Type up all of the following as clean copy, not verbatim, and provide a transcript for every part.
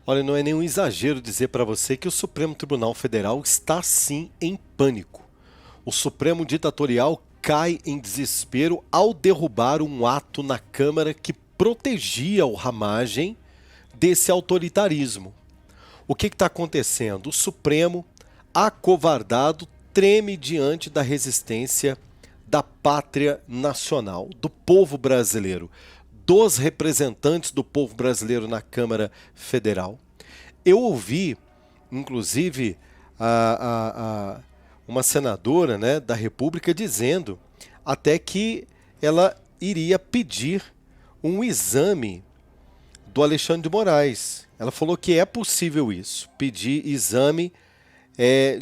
Olha, não é nenhum exagero dizer para você que o Supremo Tribunal Federal está sim em pânico. O Supremo ditatorial cai em desespero ao derrubar um ato na Câmara que protegia o Ramagem desse autoritarismo. O que está acontecendo? O Supremo, acovardado, treme diante da resistência da pátria nacional, do povo brasileiro, dos representantes do povo brasileiro na Câmara Federal. Eu ouvi, inclusive, uma senadora, né, da República dizendo até que ela iria pedir um exame do Alexandre de Moraes. Ela falou que é possível isso, pedir exame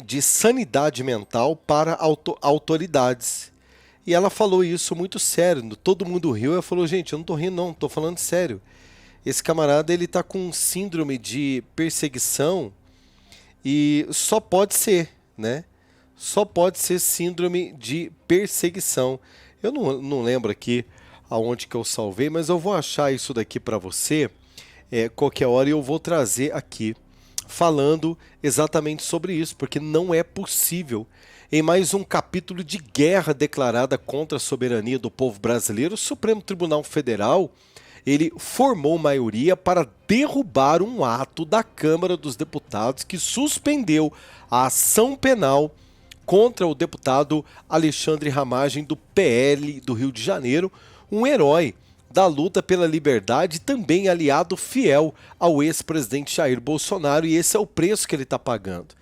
de sanidade mental para autoridades. E ela falou isso muito sério, todo mundo riu, ela falou, gente, eu não tô rindo não, tô falando sério. Esse camarada, ele tá com síndrome de perseguição e só pode ser, né? Só pode ser síndrome de perseguição. Eu não lembro aqui aonde que eu salvei, mas eu vou achar isso daqui para você qualquer hora e eu vou trazer aqui falando exatamente sobre isso, porque não é possível. Em mais um capítulo de guerra declarada contra a soberania do povo brasileiro, o Supremo Tribunal Federal ele formou maioria para derrubar um ato da Câmara dos Deputados que suspendeu a ação penal contra o deputado Alexandre Ramagem do PL do Rio de Janeiro, um herói da luta pela liberdade e também aliado fiel ao ex-presidente Jair Bolsonaro, e esse é o preço que ele está pagando.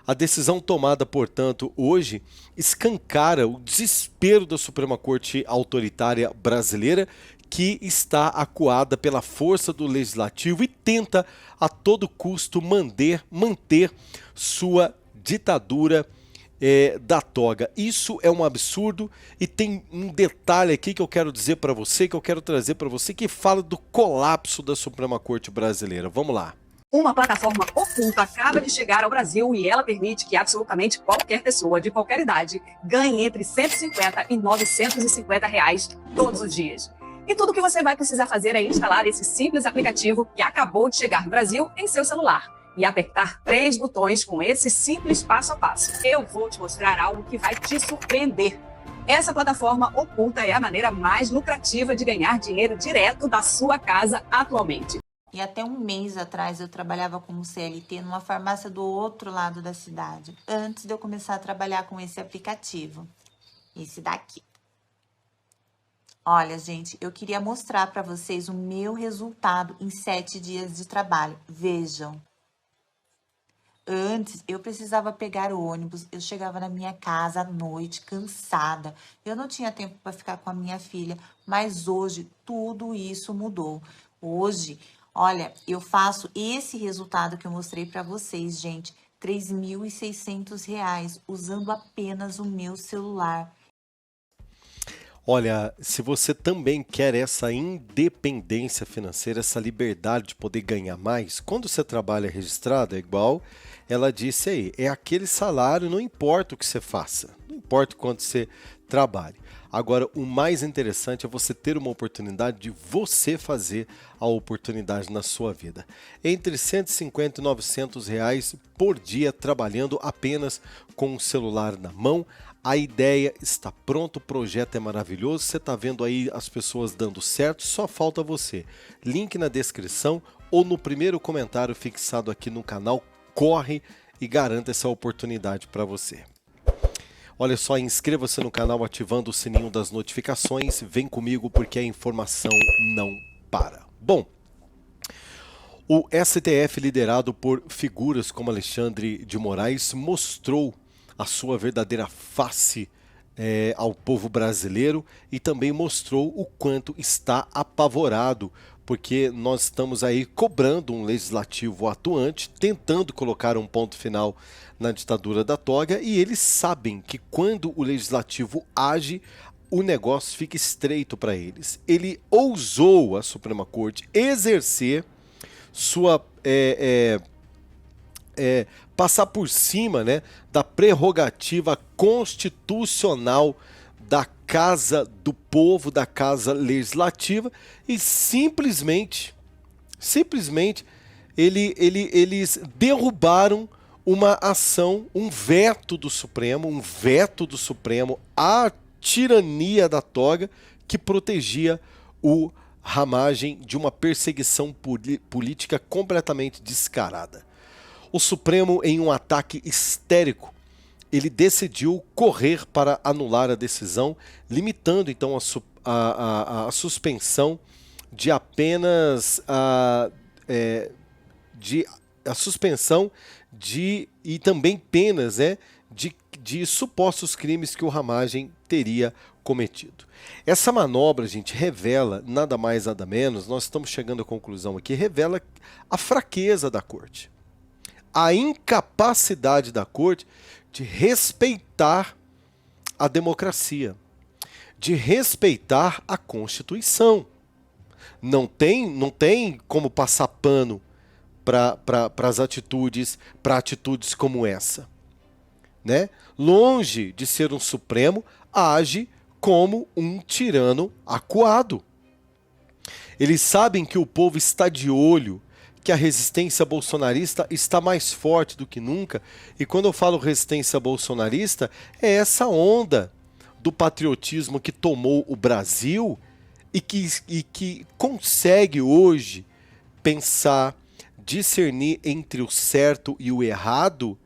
A decisão tomada, portanto, hoje escancara o desespero da Suprema Corte autoritária brasileira, que está acuada pela força do Legislativo e tenta a todo custo manter sua ditadura da toga. Isso é um absurdo e tem um detalhe aqui que eu quero dizer para você, que eu quero trazer para você, que fala do colapso da Suprema Corte brasileira. Vamos lá. Uma plataforma oculta acaba de chegar ao Brasil e ela permite que absolutamente qualquer pessoa de qualquer idade ganhe entre R$150 e R$950 todos os dias. E tudo que você vai precisar fazer é instalar esse simples aplicativo que acabou de chegar no Brasil em seu celular e apertar 3 botões com esse simples passo a passo. Eu vou te mostrar algo que vai te surpreender. Essa plataforma oculta é a maneira mais lucrativa de ganhar dinheiro direto da sua casa atualmente. E até um mês atrás eu trabalhava como CLT numa farmácia do outro lado da cidade, antes de eu começar a trabalhar com esse aplicativo. Esse daqui. Olha, gente, eu queria mostrar para vocês o meu resultado em 7 dias de trabalho. Vejam. Antes, eu precisava pegar o ônibus, eu chegava na minha casa à noite, cansada. Eu não tinha tempo para ficar com a minha filha, mas hoje tudo isso mudou. Hoje, olha, eu faço esse resultado que eu mostrei para vocês, gente, R$3.600, usando apenas o meu celular. Olha, se você também quer essa independência financeira, essa liberdade de poder ganhar mais, quando você trabalha registrado, é igual ela disse aí, é aquele salário, não importa o que você faça, não importa quanto você trabalhe. Agora, o mais interessante é você ter uma oportunidade de você fazer a oportunidade na sua vida. Entre R$150 e R$900 por dia, trabalhando apenas com o celular na mão. A ideia está pronta, o projeto é maravilhoso, você está vendo aí as pessoas dando certo, só falta você. Link na descrição ou no primeiro comentário fixado aqui no canal. Corre e garanta essa oportunidade para você. Olha só, inscreva-se no canal ativando o sininho das notificações. Vem comigo porque a informação não para. Bom, o STF, liderado por figuras como Alexandre de Moraes, mostrou a sua verdadeira face ao povo brasileiro e também mostrou o quanto está apavorado, porque nós estamos aí cobrando um legislativo atuante, tentando colocar um ponto final na ditadura da toga, e eles sabem que quando o legislativo age, o negócio fica estreito para eles. Ele ousou, a Suprema Corte, exercer sua passar por cima, né, da prerrogativa constitucional da Casa do Povo, da Casa Legislativa, e simplesmente eles derrubaram uma ação, um veto do Supremo à tirania da toga que protegia o Ramagem de uma perseguição política completamente descarada. O Supremo, em um ataque histérico, ele decidiu correr para anular a decisão, limitando então a suspensão de apenas e também penas, né, de supostos crimes que o Ramagem teria cometido. Essa manobra, gente, revela nada mais nada menos, nós estamos chegando à conclusão aqui, revela a fraqueza da corte, a incapacidade da corte de respeitar a democracia, de respeitar a Constituição. Não tem como passar pano para atitudes como essa, né? Longe de ser um Supremo, age como um tirano acuado. Eles sabem que o povo está de olho, que a resistência bolsonarista está mais forte do que nunca. E quando eu falo resistência bolsonarista, é essa onda do patriotismo que tomou o Brasil e que consegue hoje pensar, discernir entre o certo e o errado,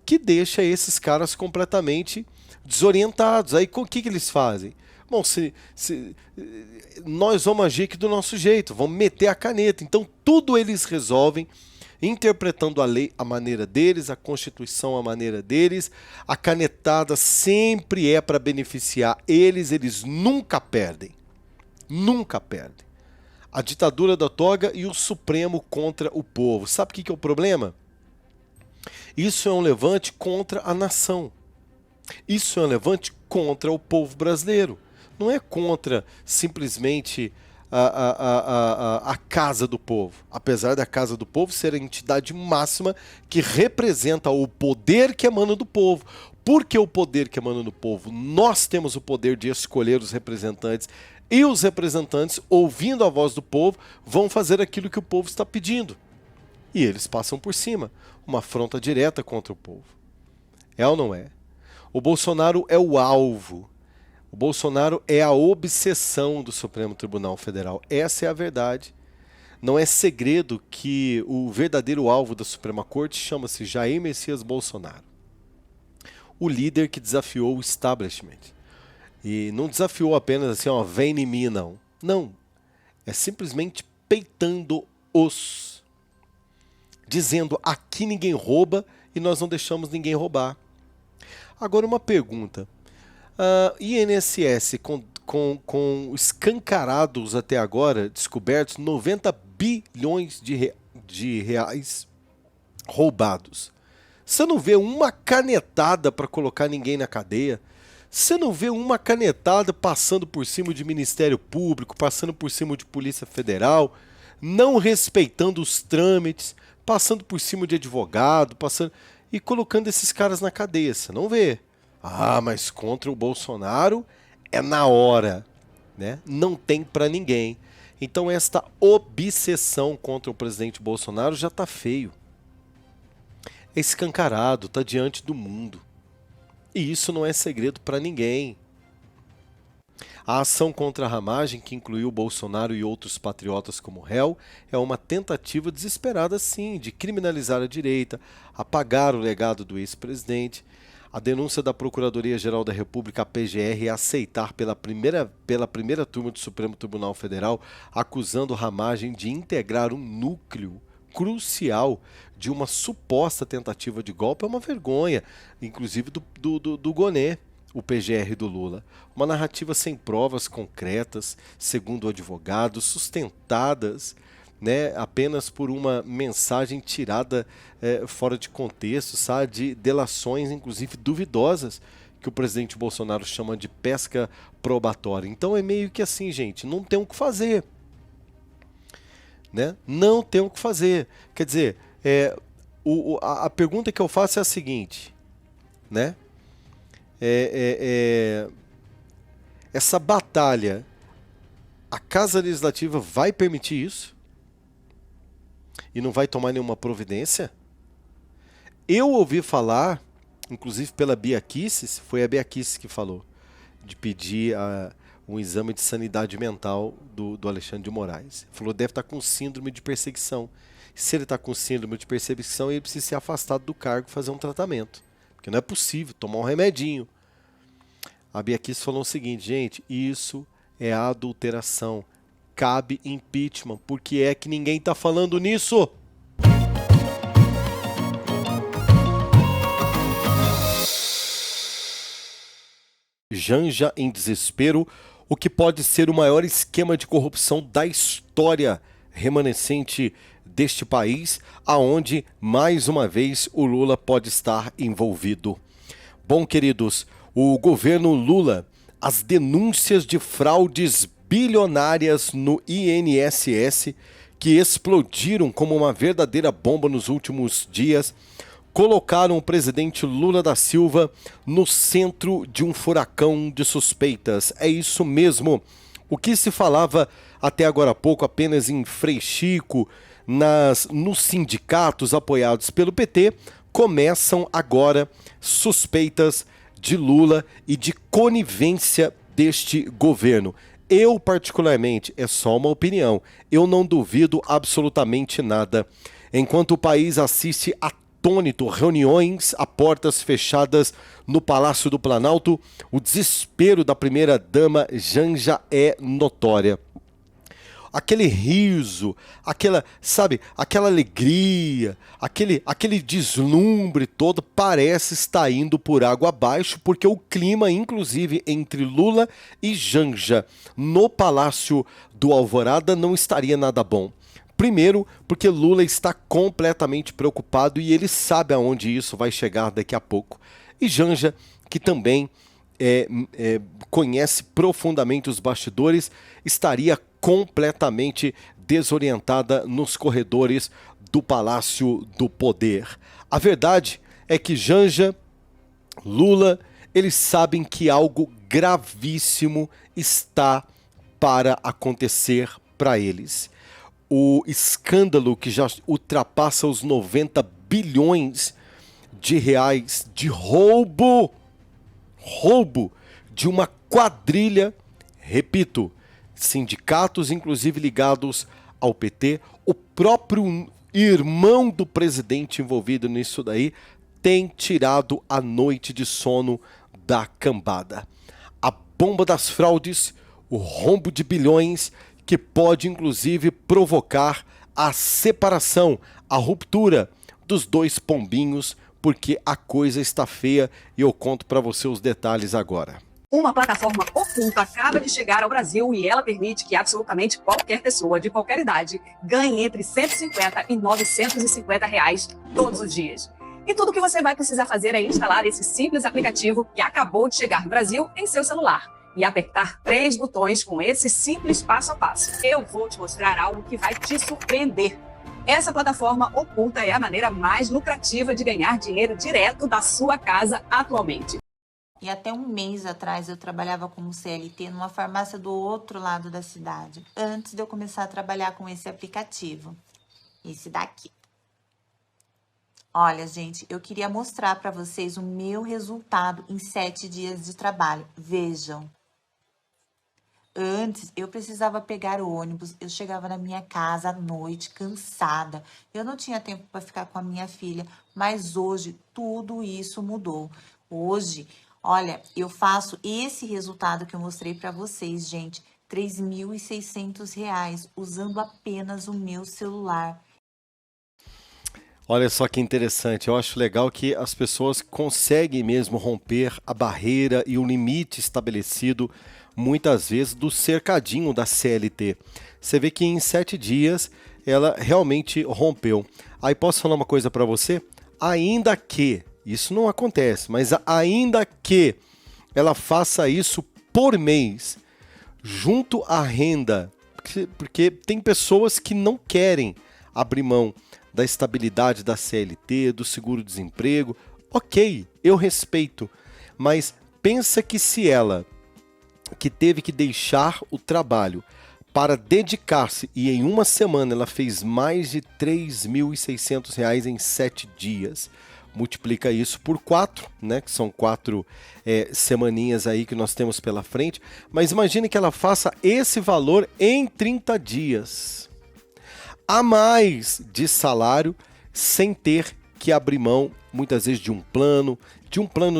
que deixa esses caras completamente desorientados. Aí o que eles fazem? Bom, nós vamos agir aqui do nosso jeito, vamos meter a caneta. Então tudo eles resolvem interpretando a lei à maneira deles, a Constituição à maneira deles. A canetada sempre é para beneficiar eles, eles nunca perdem. Nunca perdem. A ditadura da toga e o Supremo contra o povo. Sabe o que é o problema? Isso é um levante contra a nação. Isso é um levante contra o povo brasileiro. Não é contra simplesmente a Casa do Povo. Apesar da Casa do Povo ser a entidade máxima que representa o poder que emana do povo. Por que o poder que emana do povo? Nós temos o poder de escolher os representantes e os representantes, ouvindo a voz do povo, vão fazer aquilo que o povo está pedindo. E eles passam por cima. Uma afronta direta contra o povo. É ou não é? O Bolsonaro é o alvo. O Bolsonaro é a obsessão do Supremo Tribunal Federal. Essa é a verdade. Não é segredo que o verdadeiro alvo da Suprema Corte chama-se Jair Messias Bolsonaro. O líder que desafiou o establishment. E não desafiou apenas assim, ó, vem em mim, não. Não. É simplesmente peitando-os. Dizendo, aqui ninguém rouba e nós não deixamos ninguém roubar. Agora uma pergunta. INSS com escancarados até agora, descobertos 90 bilhões de reais roubados. Você não vê uma canetada para colocar ninguém na cadeia? Você não vê uma canetada passando por cima de Ministério Público, passando por cima de Polícia Federal, não respeitando os trâmites, passando por cima de advogado, e colocando esses caras na cadeia? Você não vê. Ah, mas contra o Bolsonaro é na hora, né? Não tem para ninguém. Então esta obsessão contra o presidente Bolsonaro já está feio. É escancarado, está diante do mundo. E isso não é segredo para ninguém. A ação contra a ramagem, que incluiu Bolsonaro e outros patriotas como réu, é uma tentativa desesperada, sim, de criminalizar a direita, apagar o legado do ex-presidente. A denúncia da Procuradoria-Geral da República, a PGR, é aceitar pela primeira turma do Supremo Tribunal Federal, acusando Ramagem de integrar um núcleo crucial de uma suposta tentativa de golpe. É uma vergonha, inclusive do Gonê, o PGR do Lula. Uma narrativa sem provas concretas, segundo o advogado, sustentadas, né, apenas por uma mensagem tirada fora de contexto, sabe, de delações, inclusive duvidosas, que o presidente Bolsonaro chama de pesca probatória. Então é meio que assim, gente, não tem o que fazer. Né? Não tem o que fazer. Quer dizer, a pergunta que eu faço é a seguinte, né? Essa batalha, a Casa Legislativa vai permitir isso? e não vai tomar nenhuma providência? Eu ouvi falar, inclusive pela Bia Kicis, foi a Bia Kicis que falou, de pedir um exame de sanidade mental do Alexandre de Moraes. Ele falou, deve estar com síndrome de perseguição. Se ele está com síndrome de perseguição, ele precisa ser afastado do cargo e fazer um tratamento. Porque não é possível tomar um remedinho. A Bia Kicis falou o seguinte, gente, isso é adulteração. Cabe impeachment. Por que é que ninguém está falando nisso? Janja em desespero, o que pode ser o maior esquema de corrupção da história remanescente deste país, aonde, mais uma vez, o Lula pode estar envolvido. Bom, queridos, o governo Lula, as denúncias de fraudes bilionárias no INSS, que explodiram como uma verdadeira bomba nos últimos dias, colocaram o presidente Lula da Silva no centro de um furacão de suspeitas. É isso mesmo. O que se falava até agora há pouco apenas em Frei-Chico, nos sindicatos apoiados pelo PT, começam agora suspeitas de Lula e de conivência deste governo. Eu, particularmente, é só uma opinião, eu não duvido absolutamente nada. Enquanto o país assiste atônito reuniões a portas fechadas no Palácio do Planalto, o desespero da primeira-dama Janja é notória. Aquele riso, aquela alegria, aquele deslumbre todo parece estar indo por água abaixo, porque o clima, inclusive, entre Lula e Janja no Palácio do Alvorada não estaria nada bom. Primeiro, porque Lula está completamente preocupado e ele sabe aonde isso vai chegar daqui a pouco. E Janja, que também conhece profundamente os bastidores, estaria completamente desorientada nos corredores do Palácio do Poder. A verdade é que Janja, Lula, eles sabem que algo gravíssimo está para acontecer para eles. O escândalo que já ultrapassa os 90 bilhões de reais de roubo de uma quadrilha, repito, sindicatos inclusive ligados ao PT, o próprio irmão do presidente envolvido nisso daí tem tirado a noite de sono da cambada. A bomba das fraudes, o rombo de bilhões que pode inclusive provocar a separação, a ruptura dos dois pombinhos, porque a coisa está feia e eu conto para você os detalhes agora. Uma plataforma oculta acaba de chegar ao Brasil e ela permite que absolutamente qualquer pessoa de qualquer idade ganhe entre 150 e 950 reais todos os dias. E tudo que você vai precisar fazer é instalar esse simples aplicativo que acabou de chegar no Brasil em seu celular e apertar 3 botões com esse simples passo a passo. Eu vou te mostrar algo que vai te surpreender. Essa plataforma oculta é a maneira mais lucrativa de ganhar dinheiro direto da sua casa atualmente. E até um mês atrás eu trabalhava como CLT numa farmácia do outro lado da cidade, antes de eu começar a trabalhar com esse aplicativo. Esse daqui. Olha, gente, eu queria mostrar para vocês o meu resultado em 7 dias de trabalho. Vejam. Antes, eu precisava pegar o ônibus, eu chegava na minha casa à noite, cansada. Eu não tinha tempo para ficar com a minha filha, mas hoje tudo isso mudou. Hoje, olha, eu faço esse resultado que eu mostrei para vocês, gente, R$ 3.600, usando apenas o meu celular. Olha só que interessante, eu acho legal que as pessoas conseguem mesmo romper a barreira e o limite estabelecido muitas vezes do cercadinho da CLT. Você vê que em 7 dias ela realmente rompeu. Aí posso falar uma coisa para você? Ainda que, isso não acontece, mas ainda que ela faça isso por mês, junto à renda, porque tem pessoas que não querem abrir mão da estabilidade da CLT, do seguro-desemprego. Ok, eu respeito, mas pensa que se ela, que teve que deixar o trabalho para dedicar-se, e em uma semana ela fez mais de R$ 3.600 em 7 dias. Multiplica isso por 4, né? Que são 4 semaninhas aí que nós temos pela frente. Mas imagine que ela faça esse valor em 30 dias. A mais de salário, sem ter que abrir mão, muitas vezes, de um plano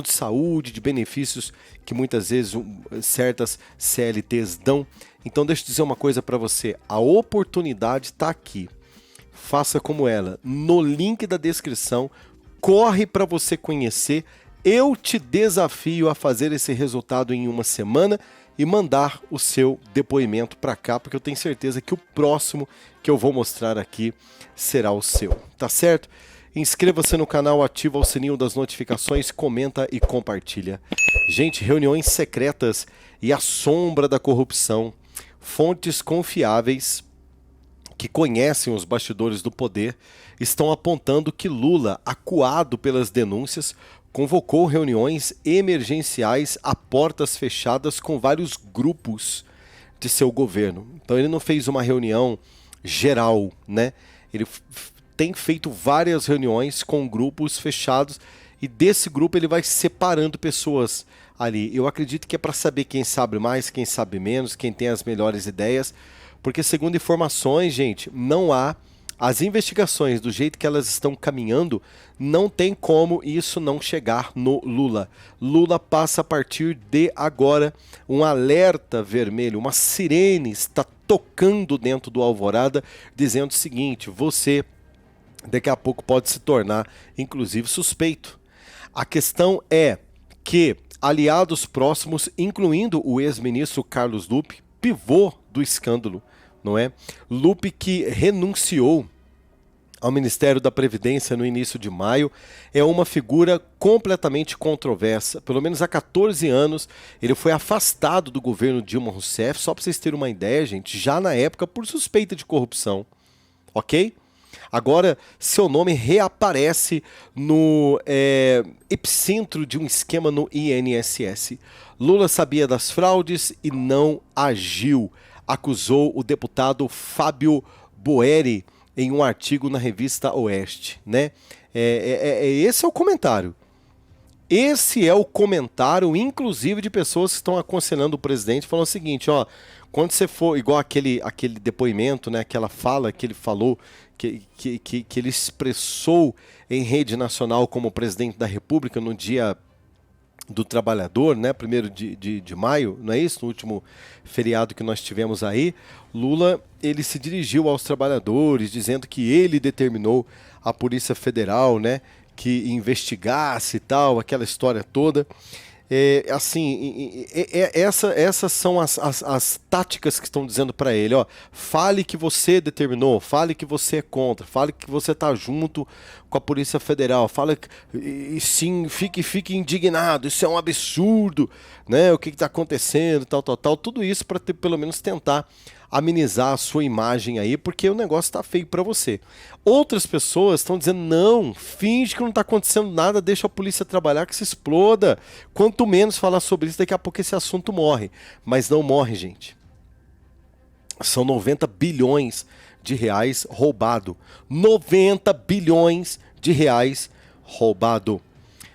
de saúde, de benefícios que muitas vezes certas CLTs dão. Então deixa eu dizer uma coisa para você, a oportunidade está aqui. Faça como ela, no link da descrição, corre para você conhecer. Eu te desafio a fazer esse resultado em uma semana e mandar o seu depoimento para cá, porque eu tenho certeza que o próximo que eu vou mostrar aqui será o seu, tá certo? Inscreva-se no canal, ativa o sininho das notificações, comenta e compartilha. Gente, reuniões secretas e a sombra da corrupção. Fontes confiáveis que conhecem os bastidores do poder estão apontando que Lula, acuado pelas denúncias, convocou reuniões emergenciais a portas fechadas com vários grupos de seu governo. Então ele não fez uma reunião geral, né? Ele tem feito várias reuniões com grupos fechados e desse grupo ele vai separando pessoas ali. Eu acredito que é para saber quem sabe mais, quem sabe menos, quem tem as melhores ideias, porque segundo informações, gente, não há as investigações do jeito que elas estão caminhando, não tem como isso não chegar no Lula. Lula passa a partir de agora um alerta vermelho, uma sirene está tocando dentro do Alvorada, dizendo o seguinte: você daqui a pouco pode se tornar, inclusive, suspeito. A questão é que aliados próximos, incluindo o ex-ministro Carlos Lupe, pivô do escândalo, não é? Lupe, que renunciou ao Ministério da Previdência no início de maio, é uma figura completamente controversa. Pelo menos há 14 anos ele foi afastado do governo Dilma Rousseff, só para vocês terem uma ideia, gente, já na época por suspeita de corrupção, ok? Agora, seu nome reaparece no epicentro de um esquema no INSS. Lula sabia das fraudes e não agiu, acusou o deputado Fábio Boeri em um artigo na revista Oeste, né? Esse é o comentário. Esse é o comentário, inclusive, de pessoas que estão aconselhando o presidente, falando o seguinte, ó, quando você for, igual aquele depoimento, né, aquela fala que ele falou, que ele expressou em rede nacional como presidente da República no dia do trabalhador, né, 1º de maio, não é isso? No último feriado que nós tivemos aí, Lula, ele se dirigiu aos trabalhadores, dizendo que ele determinou a Polícia Federal, né, que investigasse e tal, aquela história toda. Essas são as táticas que estão dizendo para ele, ó, fale que você determinou, fale que você é contra, fale que você está junto com a Polícia Federal, fale e sim, fique indignado, isso é um absurdo, né? O que está acontecendo, tal, tudo isso para pelo menos tentar amenizar a sua imagem aí, porque o negócio tá feio para você. Outras pessoas estão dizendo, não, finge que não tá acontecendo nada, deixa a polícia trabalhar, que se exploda. Quanto menos falar sobre isso, daqui a pouco esse assunto morre. Mas não morre, gente. São 90 bilhões de reais roubado. 90 bilhões de reais roubado.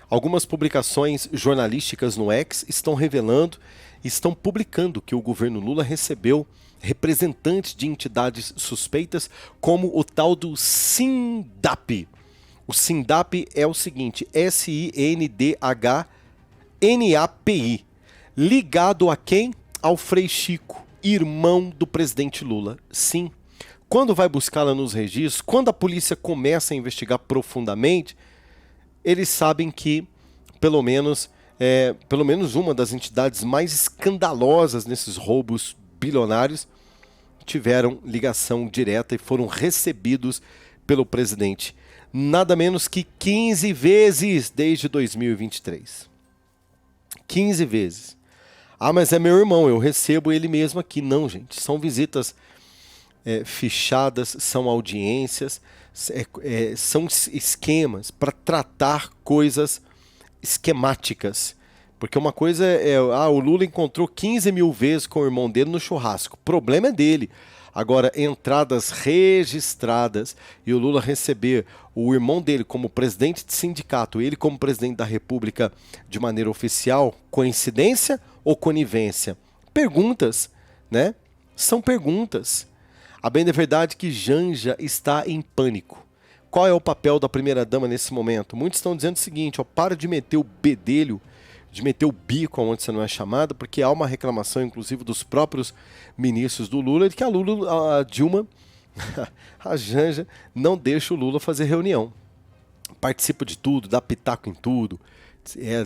Algumas publicações jornalísticas no X estão publicando que o governo Lula recebeu representantes de entidades suspeitas, como o tal do SINDAP. O SINDAP é o seguinte, SINDHNAPI, ligado a quem? Ao Frei Chico, irmão do presidente Lula. Sim, quando vai buscá-la nos registros, quando a polícia começa a investigar profundamente, eles sabem que, pelo menos uma das entidades mais escandalosas nesses roubos bilionários tiveram ligação direta e foram recebidos pelo presidente. Nada menos que 15 vezes desde 2023. 15 vezes. Ah, mas é meu irmão, eu recebo ele mesmo aqui. Não, gente, são visitas fichadas, são audiências, são esquemas para tratar coisas esquemáticas. Porque uma coisa o Lula encontrou 15 mil vezes com o irmão dele no churrasco. O problema é dele. Agora, entradas registradas e o Lula receber o irmão dele como presidente de sindicato, ele como presidente da República de maneira oficial, coincidência ou conivência? Perguntas, né? São perguntas. A bem da verdade é que Janja está em pânico. Qual é o papel da primeira-dama nesse momento? Muitos estão dizendo o seguinte, para de meter o bedelho, de meter o bico onde você não é chamado, porque há uma reclamação, inclusive, dos próprios ministros do Lula, de que a Dilma, a Janja, não deixa o Lula fazer reunião. Participa de tudo, dá pitaco em tudo,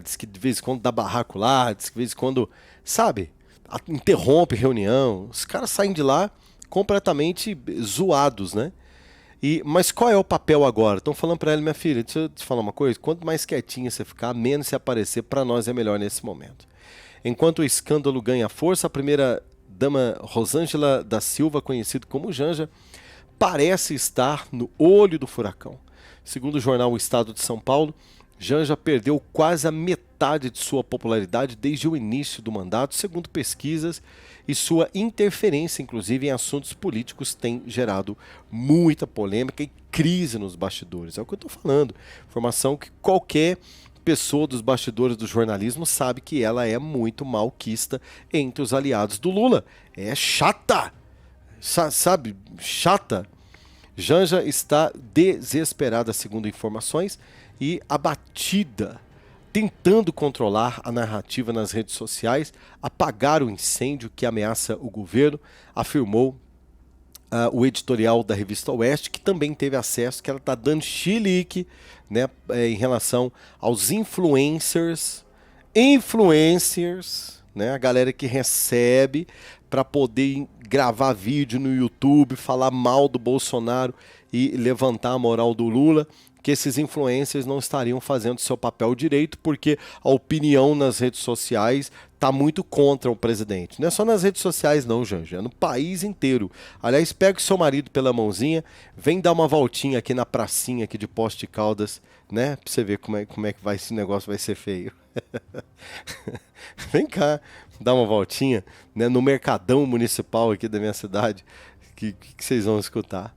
diz que de vez em quando dá barraco lá, diz que de vez em quando, sabe, interrompe reunião. Os caras saem de lá completamente zoados, né? Mas qual é o papel agora? Estão falando para ela, minha filha, deixa eu te falar uma coisa, quanto mais quietinha você ficar, menos você aparecer, para nós é melhor nesse momento. Enquanto o escândalo ganha força, a primeira-dama Rosângela da Silva, conhecida como Janja, parece estar no olho do furacão. Segundo o jornal O Estado de São Paulo, Janja perdeu quase a metade de sua popularidade desde o início do mandato, segundo pesquisas, e sua interferência, inclusive, em assuntos políticos tem gerado muita polêmica e crise nos bastidores. É o que eu estou falando. Informação que qualquer pessoa dos bastidores do jornalismo sabe que ela é muito malquista entre os aliados do Lula. É chata! Sabe? Chata! Janja está desesperada, segundo informações, e abatida, tentando controlar a narrativa nas redes sociais, apagar o incêndio que ameaça o governo, afirmou o editorial da revista Oeste, que também teve acesso, que ela está dando chilique, né, em relação aos influencers, né, a galera que recebe para poder gravar vídeo no YouTube, falar mal do Bolsonaro e levantar a moral do Lula, que esses influencers não estariam fazendo seu papel direito, porque a opinião nas redes sociais está muito contra o presidente. Não é só nas redes sociais não, Janja, é no país inteiro. Aliás, pega o seu marido pela mãozinha, vem dar uma voltinha aqui na pracinha aqui de Poços de Caldas, né? Pra você ver como é que esse negócio vai ser feio. Vem cá, dá uma voltinha, né, no mercadão municipal aqui da minha cidade, que vocês vão escutar.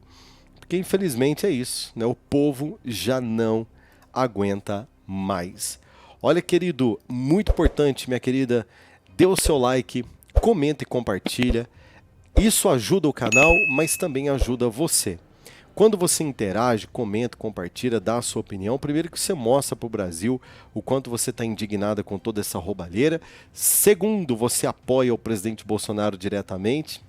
Porque infelizmente é isso, né? O povo já não aguenta mais. Olha, querido, muito importante, minha querida, dê o seu like, comenta e compartilha. Isso ajuda o canal, mas também ajuda você. Quando você interage, comenta, compartilha, dá a sua opinião, primeiro que você mostra para o Brasil o quanto você está indignada com toda essa roubalheira. Segundo, você apoia o presidente Bolsonaro diretamente.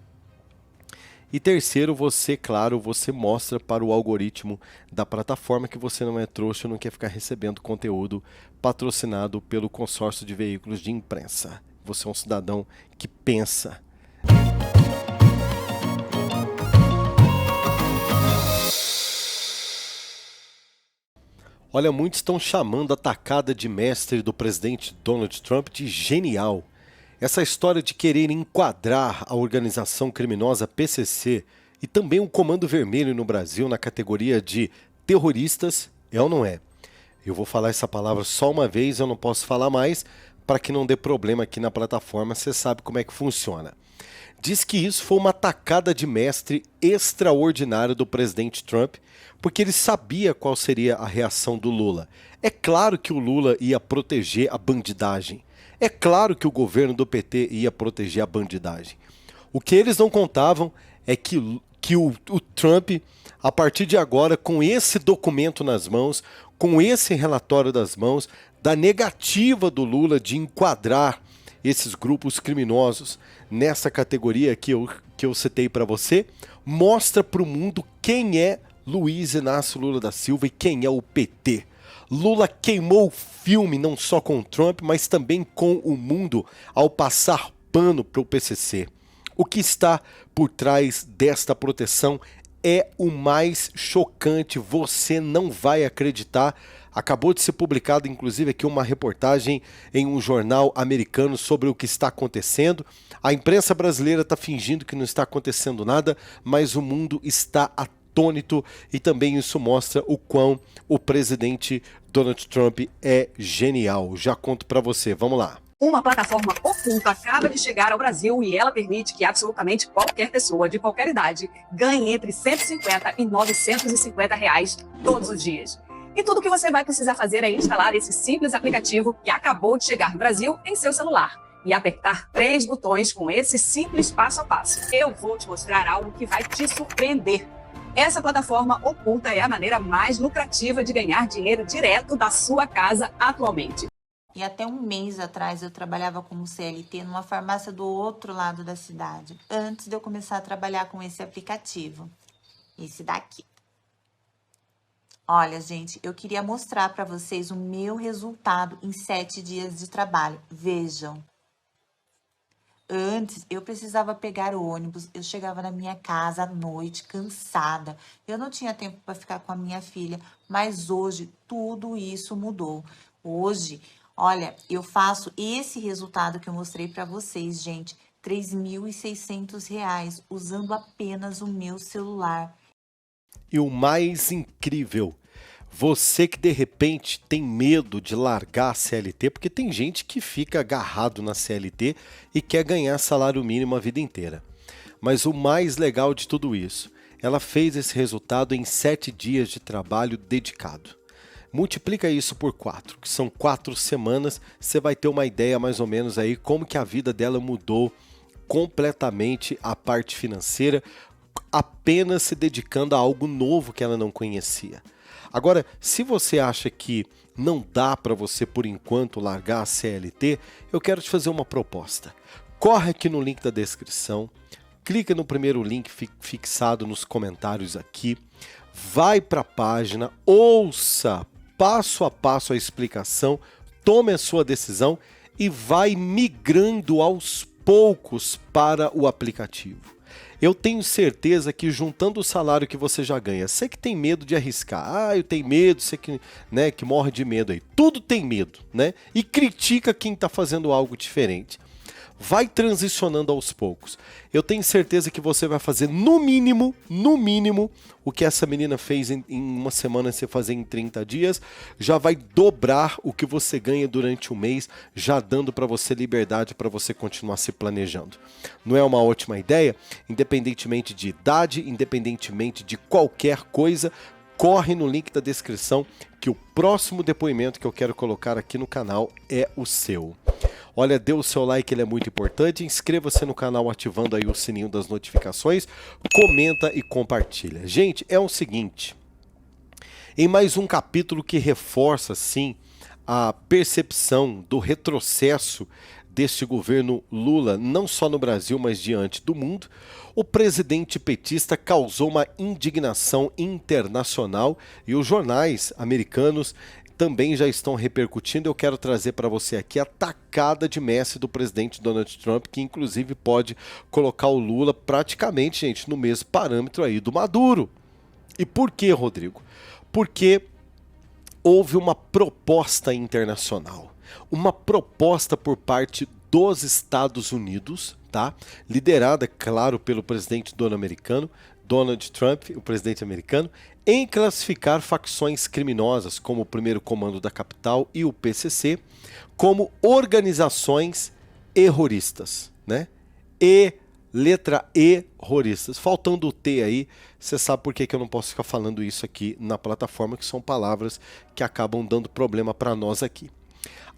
E terceiro, você, claro, você mostra para o algoritmo da plataforma que você não é trouxa, não quer ficar recebendo conteúdo patrocinado pelo consórcio de veículos de imprensa. Você é um cidadão que pensa. Olha, muitos estão chamando a tacada de mestre do presidente Donald Trump de genial. Essa história de querer enquadrar a organização criminosa PCC e também o Comando Vermelho no Brasil na categoria de terroristas é ou não é? Eu vou falar essa palavra só uma vez, eu não posso falar mais para que não dê problema aqui na plataforma, você sabe como é que funciona. Diz que isso foi uma tacada de mestre extraordinária do presidente Trump, porque ele sabia qual seria a reação do Lula. É claro que o Lula ia proteger a bandidagem. É claro que o governo do PT ia proteger a bandidagem. O que eles não contavam é que o Trump, a partir de agora, com esse documento nas mãos, com esse relatório das mãos, da negativa do Lula de enquadrar esses grupos criminosos nessa categoria que eu citei para você, mostra para o mundo quem é Luiz Inácio Lula da Silva e quem é o PT. Lula queimou o filme não só com o Trump, mas também com o mundo ao passar pano para o PCC. O que está por trás desta proteção é o mais chocante, você não vai acreditar. Acabou de ser publicado, inclusive, aqui uma reportagem em um jornal americano sobre o que está acontecendo. A imprensa brasileira está fingindo que não está acontecendo nada, mas o mundo está atônito e também isso mostra o quão o presidente Donald Trump é genial. Já conto para você. Vamos lá. Uma plataforma oculta acaba de chegar ao Brasil e ela permite que absolutamente qualquer pessoa de qualquer idade ganhe entre 150 e 950 reais todos os dias. E tudo que você vai precisar fazer é instalar esse simples aplicativo que acabou de chegar no Brasil em seu celular e apertar 3 botões com esse simples passo a passo. Eu vou te mostrar algo que vai te surpreender. Essa plataforma oculta é a maneira mais lucrativa de ganhar dinheiro direto da sua casa atualmente. E até um mês atrás eu trabalhava como CLT numa farmácia do outro lado da cidade, antes de eu começar a trabalhar com esse aplicativo. Esse daqui. Olha, gente, eu queria mostrar para vocês o meu resultado em 7 dias de trabalho. Vejam. Antes, eu precisava pegar o ônibus, eu chegava na minha casa à noite, cansada. Eu não tinha tempo para ficar com a minha filha, mas hoje tudo isso mudou. Hoje, olha, eu faço esse resultado que eu mostrei para vocês, gente, R$ 3.600 usando apenas o meu celular. E o mais incrível, você que de repente tem medo de largar a CLT, porque tem gente que fica agarrado na CLT e quer ganhar salário mínimo a vida inteira. Mas o mais legal de tudo isso, ela fez esse resultado em 7 dias de trabalho dedicado. Multiplica isso por 4, que são 4 semanas, você vai ter uma ideia mais ou menos aí como que a vida dela mudou completamente a parte financeira, apenas se dedicando a algo novo que ela não conhecia. Agora, se você acha que não dá para você, por enquanto, largar a CLT, eu quero te fazer uma proposta. Corre aqui no link da descrição, clica no primeiro link fixado nos comentários aqui, vai para a página, ouça passo a passo a explicação, tome a sua decisão e vai migrando aos poucos para o aplicativo. Eu tenho certeza que juntando o salário que você já ganha, você que tem medo de arriscar, eu tenho medo, você que, né, que morre de medo aí, tudo tem medo, né? E critica quem está fazendo algo diferente. Vai transicionando aos poucos. Eu tenho certeza que você vai fazer no mínimo, o que essa menina fez em uma semana, você fazer em 30 dias, já vai dobrar o que você ganha durante um mês, já dando para você liberdade para você continuar se planejando. Não é uma ótima ideia? Independentemente de idade, independentemente de qualquer coisa, corre no link da descrição que o próximo depoimento que eu quero colocar aqui no canal é o seu. Olha, dê o seu like, ele é muito importante. Inscreva-se no canal ativando aí o sininho das notificações. Comenta e compartilha. Gente, é o seguinte. Em mais um capítulo que reforça, sim, a percepção do retrocesso deste governo Lula, não só no Brasil, mas diante do mundo, o presidente petista causou uma indignação internacional e os jornais americanos também já estão repercutindo. Eu quero trazer para você aqui a tacada de mestre do presidente Donald Trump, que inclusive pode colocar o Lula praticamente, gente, no mesmo parâmetro aí do Maduro. E por que, Rodrigo? Porque houve uma proposta internacional, uma proposta por parte dos Estados Unidos, tá? Liderada, claro, pelo presidente Donald Trump, o presidente americano, em classificar facções criminosas como o Primeiro Comando da Capital e o PCC como organizações terroristas, né? Letra E, terroristas. Faltando o T aí, você sabe por que eu não posso ficar falando isso aqui na plataforma, que são palavras que acabam dando problema para nós aqui.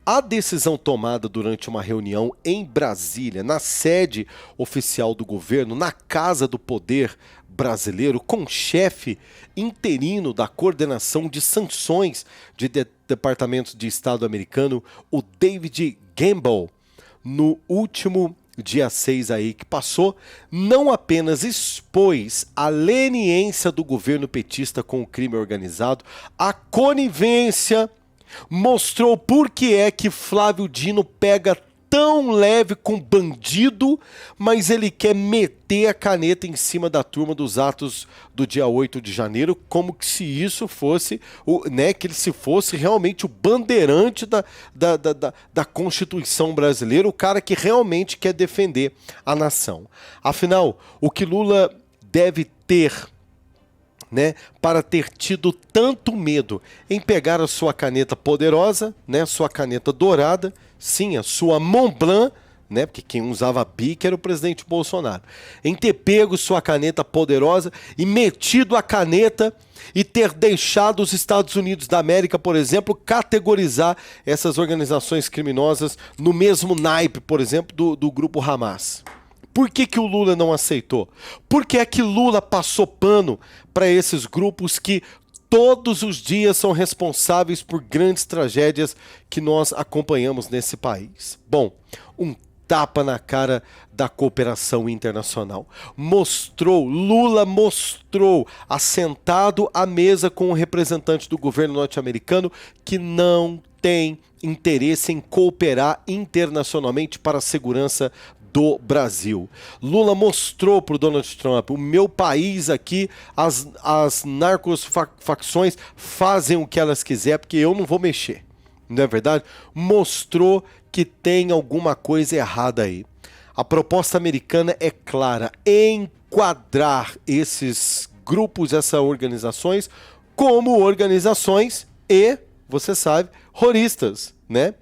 A decisão tomada durante uma reunião em Brasília, na sede oficial do governo, na Casa do Poder brasileiro, com o chefe interino da coordenação de sanções de Departamento de Estado americano, o David Gamble, no último dia 6 aí que passou, não apenas expôs a leniência do governo petista com o crime organizado, a conivência, mostrou por que é que Flávio Dino pega tão leve com bandido, mas ele quer meter a caneta em cima da turma dos atos do dia 8 de janeiro, como que se isso fosse, que ele se fosse realmente o bandeirante da Constituição brasileira, o cara que realmente quer defender a nação. Afinal, o que Lula deve ter né, para ter tido tanto medo em pegar a sua caneta poderosa, né, sua caneta dourada, sim, a sua Montblanc, né, porque quem usava Bic era o presidente Bolsonaro, em ter pego sua caneta poderosa e metido a caneta e ter deixado os Estados Unidos da América, por exemplo, categorizar essas organizações criminosas no mesmo naipe, por exemplo, do grupo Hamas. Por que que o Lula não aceitou? Por que é que Lula passou pano para esses grupos que todos os dias são responsáveis por grandes tragédias que nós acompanhamos nesse país? Bom, um tapa na cara da cooperação internacional. Lula mostrou, assentado à mesa com o representante do governo norte-americano, que não tem interesse em cooperar internacionalmente para a segurança do Brasil. Lula mostrou para o Donald Trump: o meu país aqui, as narcofacções fazem o que elas quiserem, porque eu não vou mexer. Não é verdade? Mostrou que tem alguma coisa errada aí. A proposta americana é clara: enquadrar esses grupos, essas organizações, como organizações e, você sabe, terroristas, né?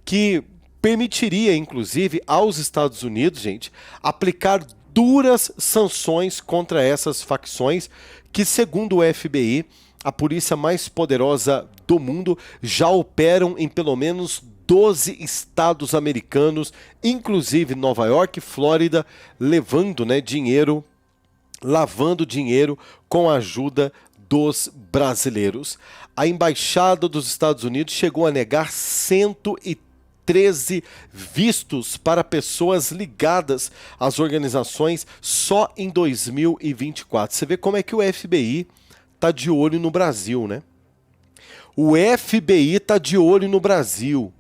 Que permitiria, inclusive, aos Estados Unidos, gente, aplicar duras sanções contra essas facções que, segundo o FBI, a polícia mais poderosa do mundo, já operam em pelo menos 12 estados americanos, inclusive Nova York e Flórida, levando, né, dinheiro, lavando dinheiro com a ajuda dos brasileiros. A embaixada dos Estados Unidos chegou a negar 113 vistos para pessoas ligadas às organizações só em 2024. Você vê como é que o FBI está de olho no Brasil, né? O FBI está de olho no Brasil,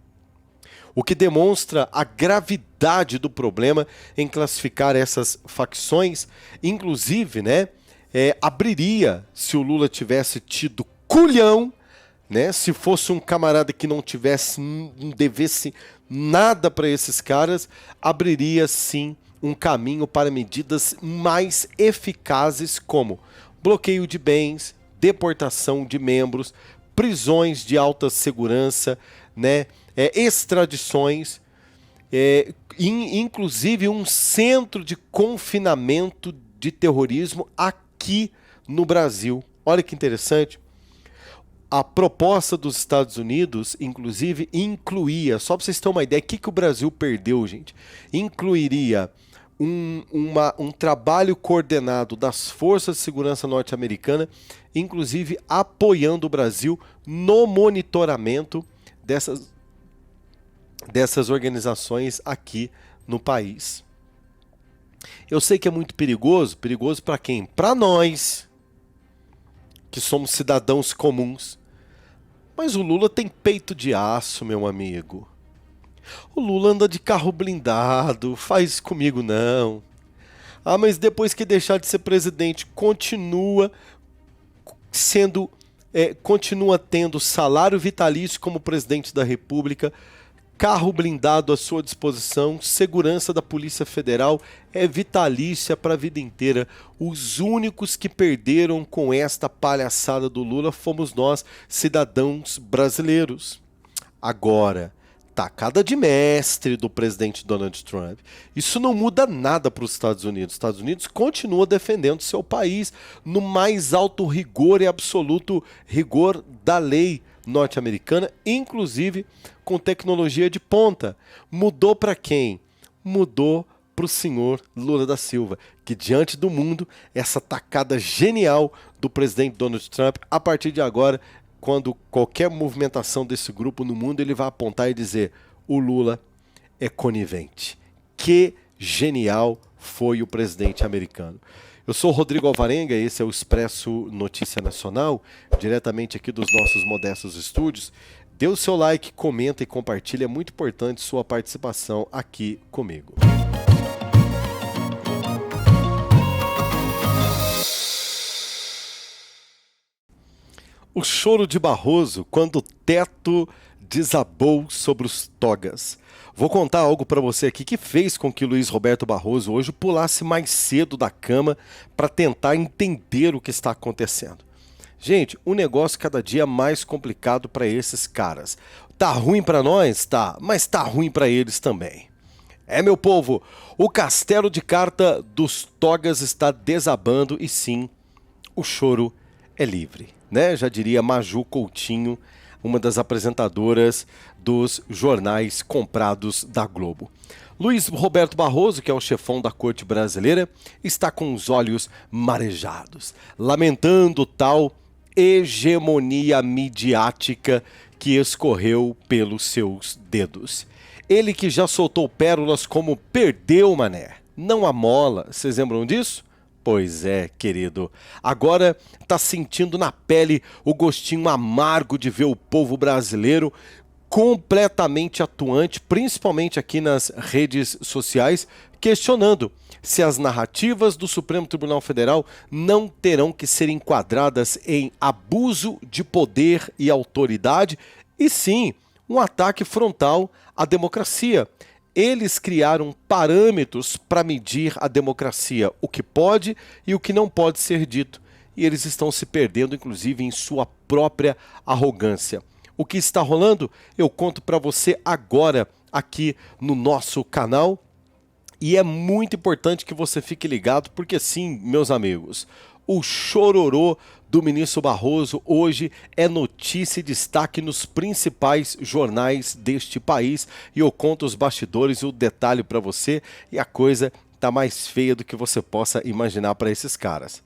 o que demonstra a gravidade do problema em classificar essas facções. Inclusive, né, abriria, se o Lula tivesse tido culhão, né, se fosse um camarada que não devesse nada para esses caras, abriria sim um caminho para medidas mais eficazes, como bloqueio de bens, deportação de membros, prisões de alta segurança, né, extradições, inclusive um centro de confinamento de terrorismo aqui no Brasil. Olha que interessante. A proposta dos Estados Unidos, inclusive, incluía, só para vocês terem uma ideia, o que o Brasil perdeu, gente? Incluiria um trabalho coordenado das forças de segurança norte-americana, inclusive apoiando o Brasil no monitoramento dessas organizações aqui no país. Eu sei que é muito perigoso para quem? Para nós, que somos cidadãos comuns. Mas o Lula tem peito de aço, meu amigo. O Lula anda de carro blindado, faz comigo não. Ah, mas depois que deixar de ser presidente, continua tendo salário vitalício como presidente da República, carro blindado à sua disposição, segurança da Polícia Federal é vitalícia para a vida inteira. Os únicos que perderam com esta palhaçada do Lula fomos nós, cidadãos brasileiros. Agora, tacada de mestre do presidente Donald Trump. Isso não muda nada para os Estados Unidos. Os Estados Unidos continua defendendo seu país no mais alto rigor e absoluto rigor da lei norte-americana, inclusive com tecnologia de ponta. Mudou para quem? Mudou para o senhor Lula da Silva, que diante do mundo, essa tacada genial do presidente Donald Trump, a partir de agora, quando qualquer movimentação desse grupo no mundo, ele vai apontar e dizer: o Lula é conivente. Que genial foi o presidente americano. Eu sou o Rodrigo Alvarenga, esse é o Expresso Notícia Nacional, diretamente aqui dos nossos modestos estúdios. Dê o seu like, comenta e compartilha, é muito importante sua participação aqui comigo. O choro de Barroso quando o teto desabou sobre os togas. Vou contar algo para você aqui que fez com que Luiz Roberto Barroso hoje pulasse mais cedo da cama para tentar entender o que está acontecendo. Gente, o negócio cada dia mais complicado para esses caras. Tá ruim para nós? Tá, mas tá ruim para eles também. Meu povo, o castelo de carta dos togas está desabando e sim, o choro é livre, né? Já diria Maju Coutinho, uma das apresentadoras dos jornais comprados da Globo. Luiz Roberto Barroso, que é o chefão da corte brasileira, está com os olhos marejados, lamentando tal hegemonia midiática que escorreu pelos seus dedos. Ele que já soltou pérolas como perdeu, mané, não amola, vocês lembram disso? Pois é, querido. Agora tá sentindo na pele o gostinho amargo de ver o povo brasileiro completamente atuante, principalmente aqui nas redes sociais, questionando se as narrativas do Supremo Tribunal Federal não terão que ser enquadradas em abuso de poder e autoridade, e sim, um ataque frontal à democracia. Eles criaram parâmetros para medir a democracia, o que pode e o que não pode ser dito. E eles estão se perdendo, inclusive, em sua própria arrogância. O que está rolando? Eu conto para você agora, aqui no nosso canal. E é muito importante que você fique ligado, porque sim, meus amigos, o chororô do ministro Barroso hoje é notícia e destaque nos principais jornais deste país. E eu conto os bastidores e o detalhe para você, e a coisa tá mais feia do que você possa imaginar para esses caras.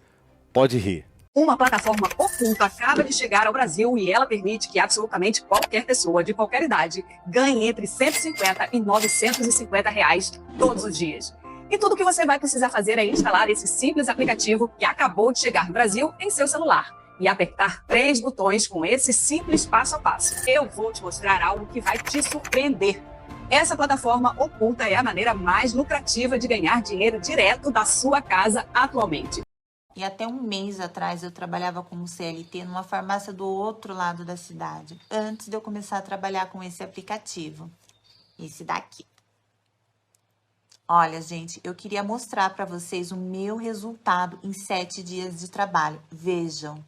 Pode rir. Uma plataforma oculta acaba de chegar ao Brasil e ela permite que absolutamente qualquer pessoa de qualquer idade ganhe entre 150 e 950 reais todos os dias. E tudo o que você vai precisar fazer é instalar esse simples aplicativo que acabou de chegar no Brasil em seu celular e apertar 3 botões com esse simples passo a passo. Eu vou te mostrar algo que vai te surpreender. Essa plataforma oculta é a maneira mais lucrativa de ganhar dinheiro direto da sua casa atualmente. E até um mês atrás eu trabalhava como CLT numa farmácia do outro lado da cidade, antes de eu começar a trabalhar com esse aplicativo. Esse daqui. Olha, gente, eu queria mostrar para vocês o meu resultado em 7 dias de trabalho. Vejam.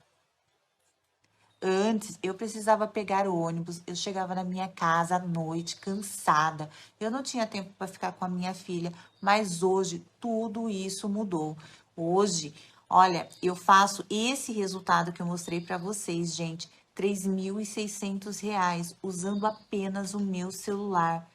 Antes, eu precisava pegar o ônibus, eu chegava na minha casa à noite, cansada. Eu não tinha tempo para ficar com a minha filha, mas hoje tudo isso mudou. Hoje, olha, eu faço esse resultado que eu mostrei para vocês, gente, R$ 3.600, usando apenas o meu celular.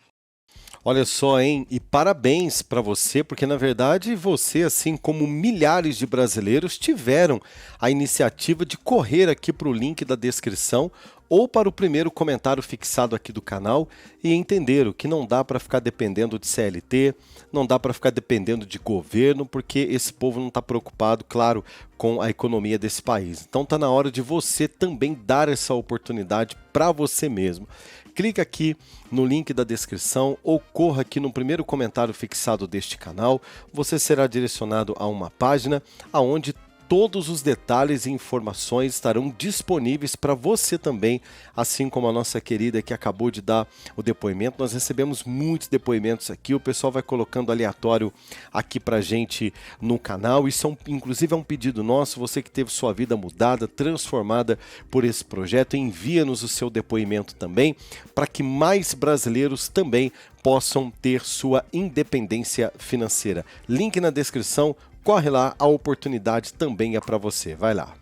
Olha só, hein? E parabéns para você, porque na verdade você, assim como milhares de brasileiros, tiveram a iniciativa de correr aqui para o link da descrição ou para o primeiro comentário fixado aqui do canal e entenderam que não dá para ficar dependendo de CLT, não dá para ficar dependendo de governo, porque esse povo não está preocupado, claro, com a economia desse país. Então está na hora de você também dar essa oportunidade para você mesmo. Clica aqui no link da descrição ou corra aqui no primeiro comentário fixado deste canal. Você será direcionado a uma página onde todos os detalhes e informações estarão disponíveis para você também, assim como a nossa querida que acabou de dar o depoimento. Nós recebemos muitos depoimentos aqui, o pessoal vai colocando aleatório aqui pra gente no canal. Isso inclusive é um pedido nosso, você que teve sua vida mudada, transformada por esse projeto, envia-nos o seu depoimento também, para que mais brasileiros também possam ter sua independência financeira. Link na descrição. Corre lá, a oportunidade também é para você. Vai lá.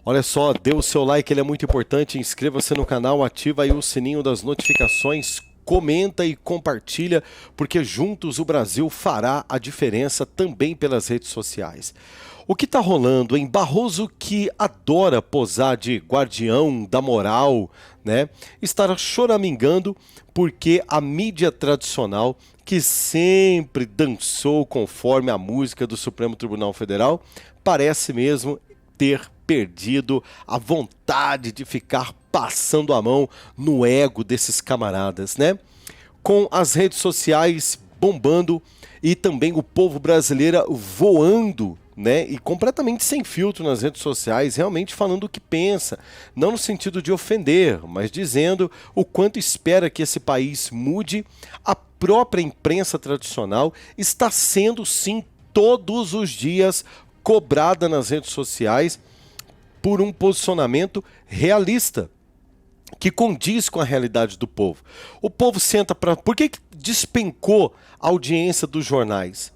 Olha só, dê o seu like, ele é muito importante. Inscreva-se no canal, ativa aí o sininho das notificações, comenta e compartilha, porque juntos o Brasil fará a diferença também pelas redes sociais. O que está rolando, hein? Barroso, que adora posar de guardião da moral, né? Estará choramingando porque a mídia tradicional, que sempre dançou conforme a música do Supremo Tribunal Federal, parece mesmo ter perdido a vontade de ficar passando a mão no ego desses camaradas, né? Com as redes sociais bombando e também o povo brasileiro voando, né, e completamente sem filtro nas redes sociais, realmente falando o que pensa, não no sentido de ofender, mas dizendo o quanto espera que esse país mude. A própria imprensa tradicional está sendo, sim, todos os dias cobrada nas redes sociais por um posicionamento realista, que condiz com a realidade do povo. O povo senta para... Por que despencou a audiência dos jornais?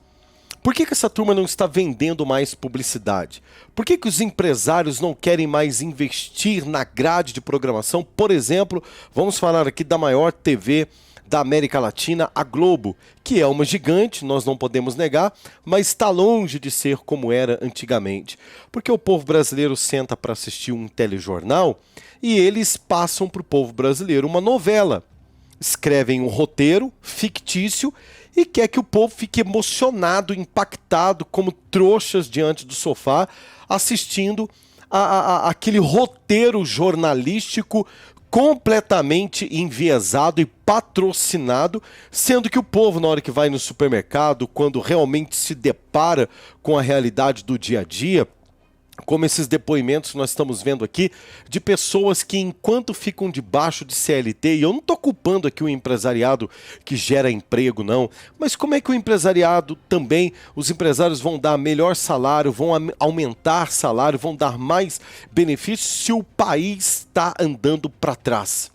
Por que essa turma não está vendendo mais publicidade? Por que os empresários não querem mais investir na grade de programação? Por exemplo, vamos falar aqui da maior TV da América Latina, a Globo, que é uma gigante, nós não podemos negar, mas está longe de ser como era antigamente. Porque o povo brasileiro senta para assistir um telejornal e eles passam para o povo brasileiro uma novela. Escrevem um roteiro fictício e quer que o povo fique emocionado, impactado, como trouxas diante do sofá, assistindo aquele roteiro jornalístico completamente enviesado e patrocinado, sendo que o povo, na hora que vai no supermercado, quando realmente se depara com a realidade do dia a dia, como esses depoimentos que nós estamos vendo aqui, de pessoas que enquanto ficam debaixo de CLT, e eu não estou culpando aqui o empresariado que gera emprego, não, mas como é que o empresariado também, os empresários vão dar melhor salário, vão aumentar salário, vão dar mais benefícios se o país está andando para trás?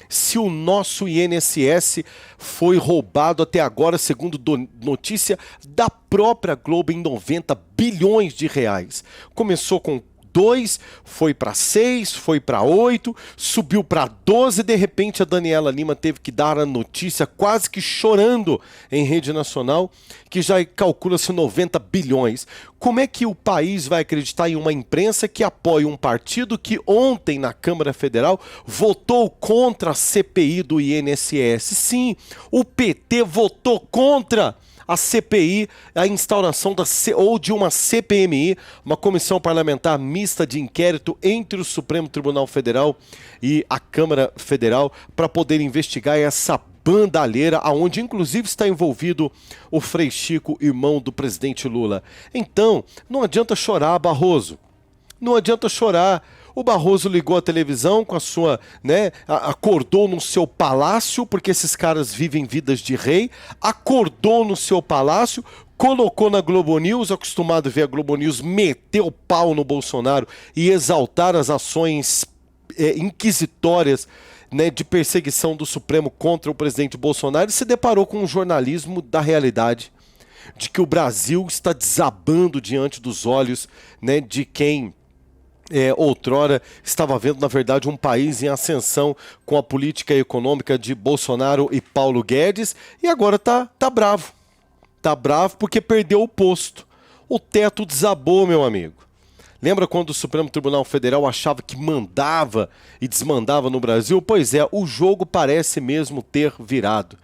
Se o nosso INSS foi roubado até agora, segundo notícia da própria Globo, em 90 bilhões de reais. Começou com 2, foi para 6, foi para 8, subiu para 12, de repente a Daniela Lima teve que dar a notícia quase que chorando em rede nacional, que já calcula-se 90 bilhões. Como é que o país vai acreditar em uma imprensa que apoia um partido que ontem na Câmara Federal votou contra a CPI do INSS? Sim, o PT votou contra a CPI, a instauração ou de uma CPMI, uma comissão parlamentar mista de inquérito entre o Supremo Tribunal Federal e a Câmara Federal para poder investigar essa bandalheira, aonde inclusive está envolvido o Frei Chico, irmão do presidente Lula. Então, não adianta chorar, Barroso. Não adianta chorar. O Barroso ligou a televisão com a sua, né, acordou no seu palácio, porque esses caras vivem vidas de rei, acordou no seu palácio, colocou na Globo News, acostumado a ver a Globo News meter o pau no Bolsonaro e exaltar as ações inquisitórias, né, de perseguição do Supremo contra o presidente Bolsonaro, e se deparou com um jornalismo da realidade, de que o Brasil está desabando diante dos olhos, né, de quem outrora estava vendo, na verdade, um país em ascensão com a política econômica de Bolsonaro e Paulo Guedes, e agora tá bravo. Tá bravo porque perdeu o posto. O teto desabou, meu amigo. Lembra quando o Supremo Tribunal Federal achava que mandava e desmandava no Brasil? Pois é, o jogo parece mesmo ter virado.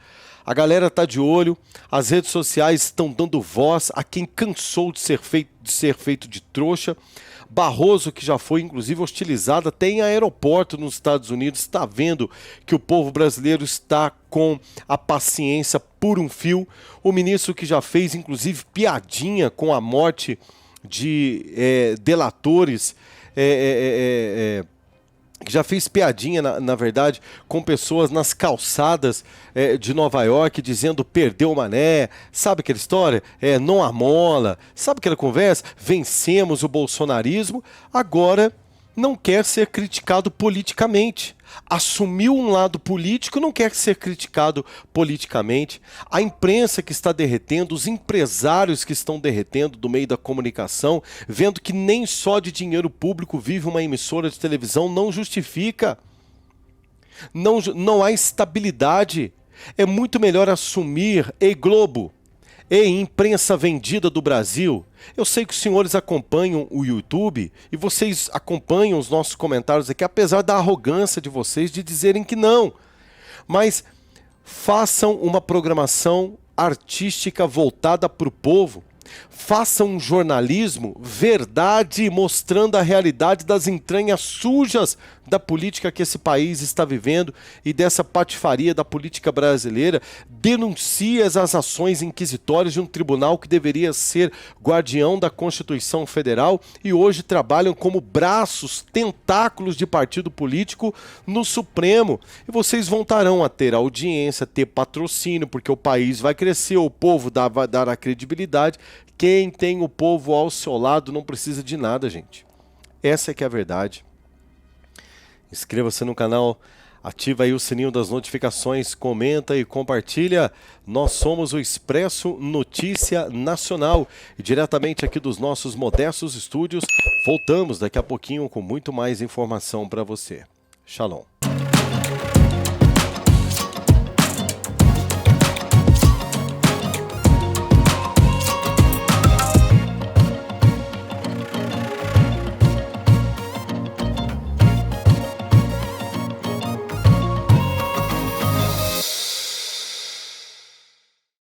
A galera tá de olho, as redes sociais estão dando voz a quem cansou de ser feito de trouxa. Barroso, que já foi inclusive hostilizado até em aeroporto nos Estados Unidos, está vendo que o povo brasileiro está com a paciência por um fio. O ministro que já fez inclusive piadinha com a morte de delatores, que já fez piadinha, na verdade, com pessoas nas calçadas de Nova York, dizendo perdeu o mané, sabe aquela história? Não amola, sabe aquela conversa? Vencemos o bolsonarismo, agora não quer ser criticado politicamente. Assumiu um lado político, não quer ser criticado politicamente. A imprensa que está derretendo, os empresários que estão derretendo do meio da comunicação, vendo que nem só de dinheiro público vive uma emissora de televisão, não justifica. Não há estabilidade. É muito melhor assumir, ei Globo, ei imprensa vendida do Brasil. Eu sei que os senhores acompanham o YouTube e vocês acompanham os nossos comentários aqui, apesar da arrogância de vocês de dizerem que não. Mas façam uma programação artística voltada para o povo. Faça um jornalismo verdade, mostrando a realidade das entranhas sujas da política que esse país está vivendo e dessa patifaria da política brasileira. Denuncie as ações inquisitórias de um tribunal que deveria ser guardião da Constituição Federal e hoje trabalham como braços, tentáculos de partido político no Supremo. E vocês voltarão a ter audiência, ter patrocínio, porque o país vai crescer, o povo vai dar a credibilidade. Quem tem o povo ao seu lado não precisa de nada, gente. Essa é que é a verdade. Inscreva-se no canal, ativa aí o sininho das notificações, comenta e compartilha. Nós somos o Expresso Notícia Nacional e diretamente aqui dos nossos modestos estúdios, voltamos daqui a pouquinho com muito mais informação para você. Shalom.